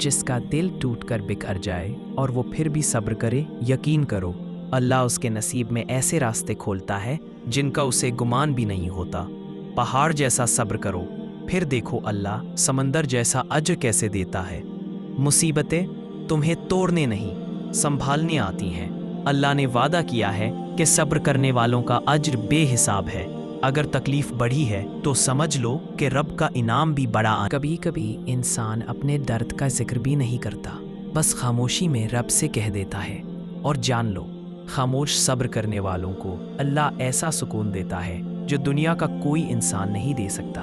जिसका दिल टूटकर बिखर जाए और वो फिर भी सब्र करे, यकीन करो अल्लाह उसके नसीब में ऐसे रास्ते खोलता है जिनका उसे गुमान भी नहीं होता। पहाड़ जैसा सब्र करो, फिर देखो अल्लाह समंदर जैसा अज्र कैसे देता है। मुसीबतें तुम्हें तोड़ने नहीं, संभालने आती हैं। अल्लाह ने वादा किया है कि सब्र करने वालों का अज्र बेहिसाब है। अगर तकलीफ बढ़ी है तो समझ लो कि रब का इनाम भी बड़ा। कभी कभी इंसान अपने दर्द का जिक्र भी नहीं करता, बस खामोशी में रब से कह देता है। और जान लो, खामोश सब्र करने वालों को अल्लाह ऐसा सुकून देता है जो दुनिया का कोई इंसान नहीं दे सकता।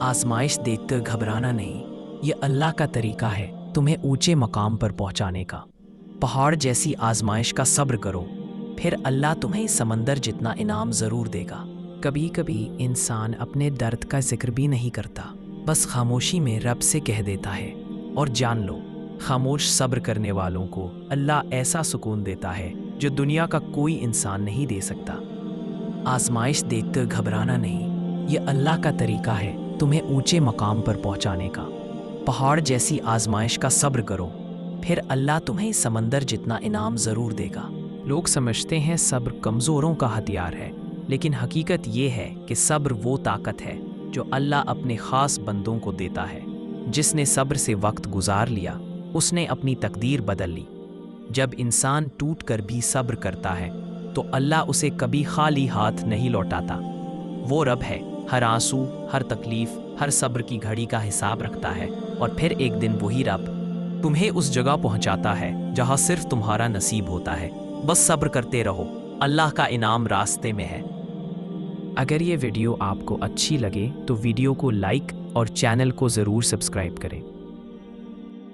आजमाइश देखकर घबराना नहीं, ये अल्लाह का तरीका है तुम्हें ऊंचे मकाम पर पहुंचाने का। पहाड़ जैसी आजमाइश का सब्र करो, फिर अल्लाह तुम्हें समंदर जितना इनाम ज़रूर देगा। कभी कभी इंसान अपने दर्द का जिक्र भी नहीं करता, बस खामोशी में रब से कह देता है। और जान लो, खामोश सब्र करने वालों को अल्लाह ऐसा सुकून देता है जो दुनिया का कोई इंसान नहीं दे सकता। आजमाइश देखकर घबराना नहीं, ये अल्लाह का तरीका है तुम्हें ऊंचे मकाम पर पहुंचाने का। पहाड़ जैसी आजमाइश का सब्र करो, फिर अल्लाह तुम्हें समंदर जितना इनाम ज़रूर देगा। लोग समझते हैं सब्र कमज़ोरों का हथियार है, लेकिन हकीकत ये है कि सब्र वो ताकत है जो अल्लाह अपने ख़ास बंदों को देता है। जिसने सब्र से वक्त गुजार लिया, उसने अपनी तकदीर बदल ली। जब इंसान टूट कर भी सब्र करता है तो अल्लाह उसे कभी खाली हाथ नहीं लौटाता। वो रब है, हर आंसू, हर तकलीफ़, हर सब्र की घड़ी का हिसाब रखता है। और फिर एक दिन वही रब तुम्हें उस जगह पहुंचाता है जहां सिर्फ तुम्हारा नसीब होता है। बस सब्र करते रहो, अल्लाह का इनाम रास्ते में है। अगर ये वीडियो आपको अच्छी लगे तो वीडियो को लाइक और चैनल को ज़रूर सब्सक्राइब करें।